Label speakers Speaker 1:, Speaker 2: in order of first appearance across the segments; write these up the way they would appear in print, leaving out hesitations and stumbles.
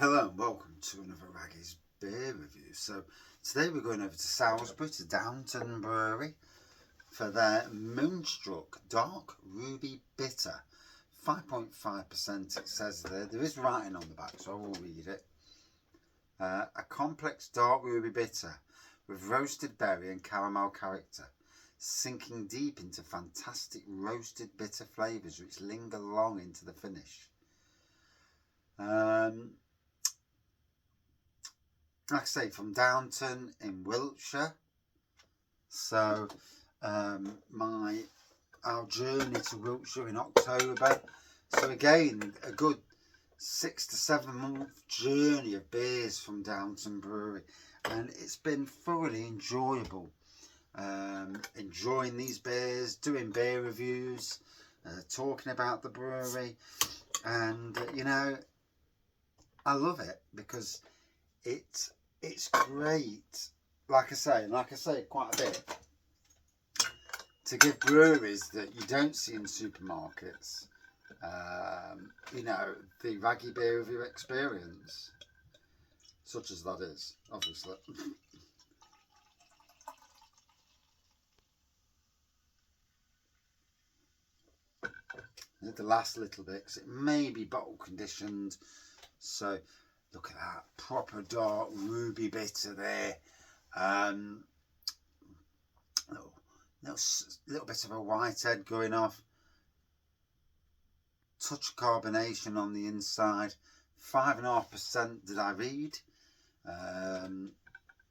Speaker 1: Hello and welcome to another Raggy's beer review. So today we're going over to Salisbury to Downton Brewery for their Moonstruck Dark Ruby Bitter. 5.5% it says there. There is writing on the back, so I will read it. A complex dark ruby bitter with roasted berry and caramel character, sinking deep into fantastic roasted bitter flavours which linger long into the finish. Like I say, from Downton in Wiltshire. So our journey to Wiltshire in October. So again, a good 6 to 7 month journey of beers from Downton Brewery, and it's been thoroughly enjoyable. Enjoying these beers, doing beer reviews, talking about the brewery, and I love it because it's great. Like I say quite a bit, to give breweries that you don't see in supermarkets, the Raggy beer review experience, such as that is, obviously. The last little bit, because it may be bottle conditioned, so look at that proper dark ruby bitter there. Little bit of a white head going off, touch of carbonation on the inside. 5.5% did I read.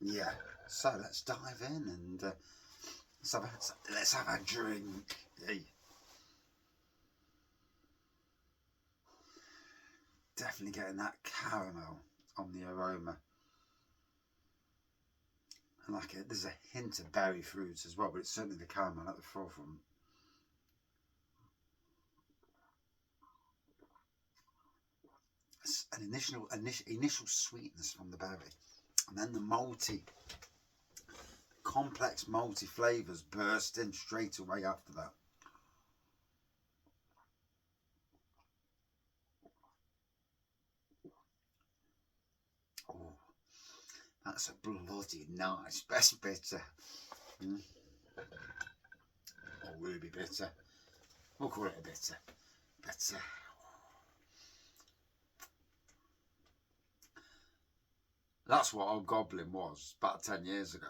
Speaker 1: Yeah, so let's dive in and let's have a drink. Hey. Definitely getting that caramel on the aroma. And like it, there's a hint of berry fruits as well, but it's certainly the caramel at the forefront. It's an initial sweetness from the berry, and then the malty, complex malty flavours burst in straight away after that. Oh, that's a bloody nice best bitter. Or ruby bitter. We'll call it a bitter. Bitter. That's what Old Goblin was about 10 years ago.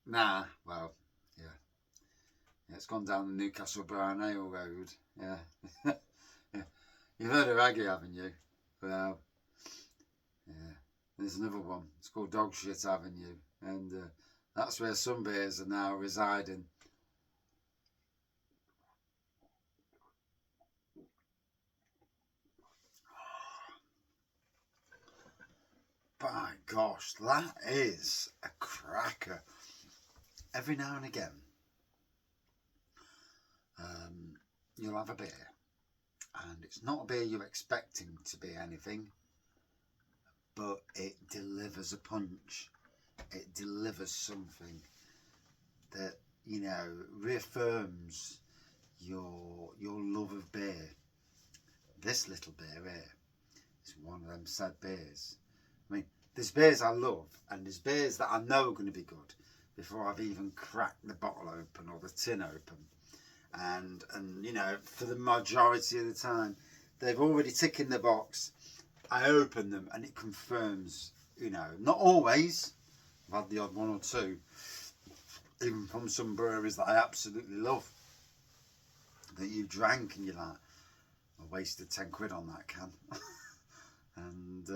Speaker 1: Nah, well, yeah. It's gone down the Newcastle Brown Ale Road. Yeah. Yeah. You've heard of Raggy, haven't you? Well, yeah. There's another one. It's called Dog Shit Avenue. And that's where some beers are now residing. By gosh, that is a cracker. Every now and again, you'll have a beer, and it's not a beer you're expecting to be anything, but it delivers a punch. It delivers something that, reaffirms your love of beer. This little beer here is one of them sad beers. I mean, there's beers I love, and there's beers that I know are going to be good before I've even cracked the bottle open or the tin open. And for the majority of the time, they've already ticked in the box. I open them and it confirms, not always. I've had the odd one or two, even from some breweries that I absolutely love, that you drank and you're like, I wasted 10 quid on that can. And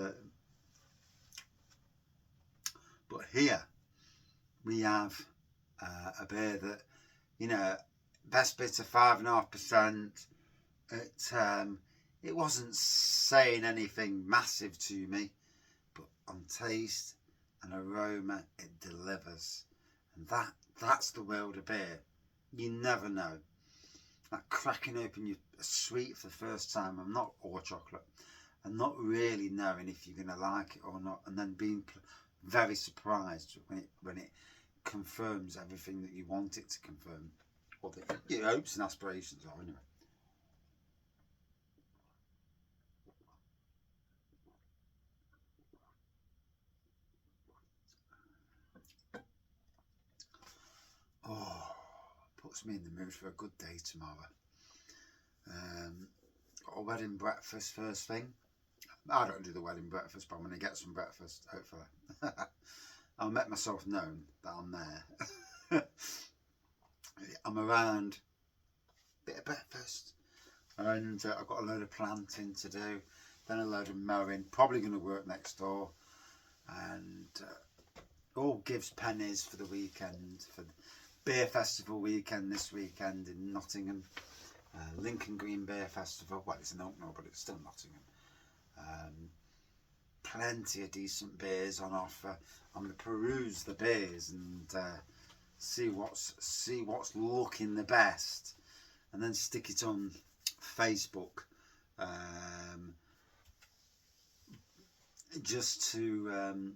Speaker 1: but here we have a beer that, best bitter 5.5%. It wasn't saying anything massive to me, but on taste and aroma it delivers, and that's the world of beer. You never know. Like cracking open a sweet for the first time, or chocolate, and not really knowing if you're going to like it or not, and then being very surprised when it confirms everything that you want it to confirm, or that your hopes and aspirations are anyway. puts me in the mood for a good day tomorrow. Got a wedding breakfast first thing. I don't do the wedding breakfast, but I'm going to get some breakfast, hopefully. I'll make myself known that I'm there. I'm around, bit of breakfast, and I've got a load of planting to do, then a load of mowing, probably going to work next door, and all gives pennies for the weekend, for the Beer Festival weekend this weekend in Nottingham. Lincoln Green Beer Festival, well, it's in Oaknall, but it's still Nottingham. Plenty of decent beers on offer. I'm going to peruse the beers and see what's looking the best, and then stick it on Facebook, just to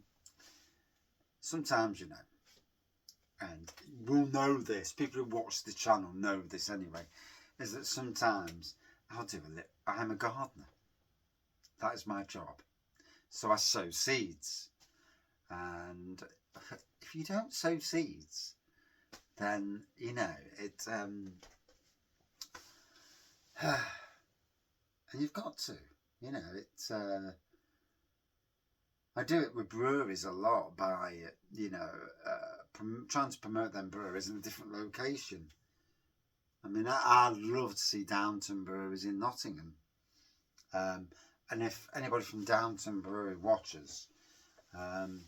Speaker 1: sometimes, you know, and we'll know this, people who watch the channel know this anyway, is that sometimes I'm a gardener. That is my job. So I sow seeds, and if you don't sow seeds, then, you know, it and you've got to, you know, it's I do it with breweries a lot by, you know, trying to promote them breweries in a different location. I mean, I'd love to see Downton Breweries in Nottingham. And if anybody from Downton Brewery watches, God,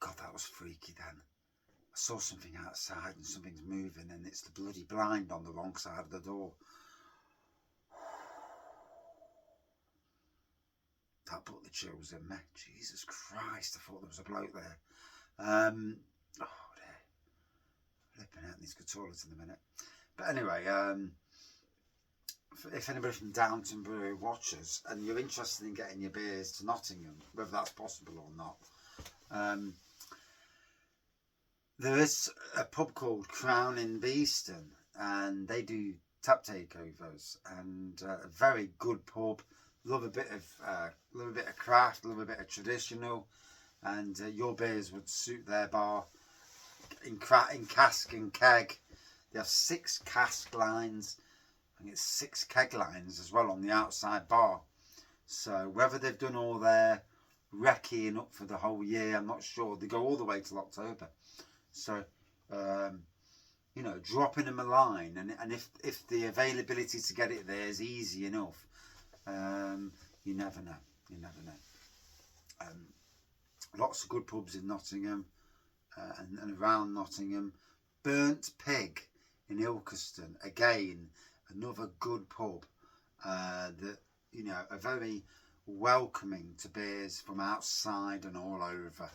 Speaker 1: that was freaky then. I saw something outside and something's moving, and it's the bloody blind on the wrong side of the door. That put the chills in me. Jesus Christ, I thought there was a bloke there. Oh dear. Flipping out, needs to go to the toilet in a minute. But anyway, if anybody from Downton Brewery watches and you're interested in getting your beers to Nottingham, whether that's possible or not, there is a pub called Crown in Beeston, and they do tap takeovers, and a very good pub. Love a bit of craft, love a bit of traditional, and your beers would suit their bar in cask and keg. They have 6 cask lines. I think it's 6 keg lines as well on the outside bar. So whether they've done all their recceing up for the whole year, I'm not sure. They go all the way till October. So, you know, dropping them a line, and if the availability to get it there is easy enough, you never know. You never know. Lots of good pubs in Nottingham and around Nottingham. Burnt Pig in Ilkeston, again, another good pub that, you know, are very welcoming to beers from outside and all over.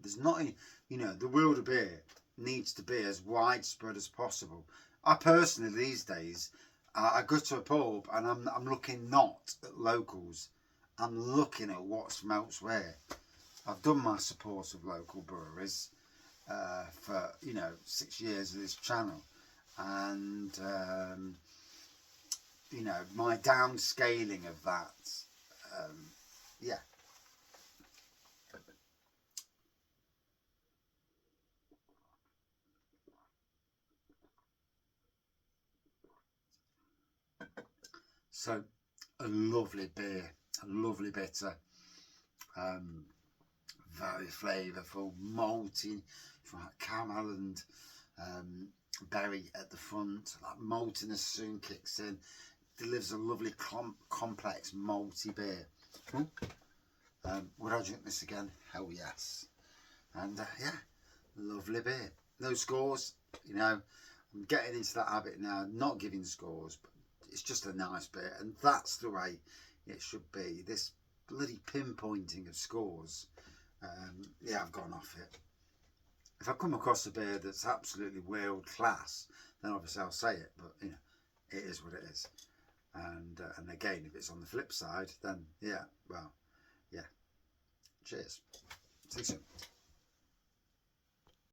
Speaker 1: There's not any, you know, the world of beer needs to be as widespread as possible. I personally, these days, I go to a pub and I'm looking not at locals, I'm looking at what's from elsewhere. I've done my support of local breweries for, you know, 6 years of this channel, and you know, my downscaling of that, yeah. So a lovely beer, a lovely bitter, very flavourful, malty, like caramel and berry at the front. That maltiness soon kicks in, delivers a lovely complex malty beer. Would I drink this again? Hell yes. And yeah, lovely beer. No scores, you know. I'm getting into that habit now, not giving scores, but it's just a nice beer, and that's the way it should be. This bloody pinpointing of scores, yeah, I've gone off it. If I come across a beer that's absolutely world class, then obviously I'll say it, but you know, it is what it is. And again, if it's on the flip side, then yeah, well, yeah. Cheers. See you soon.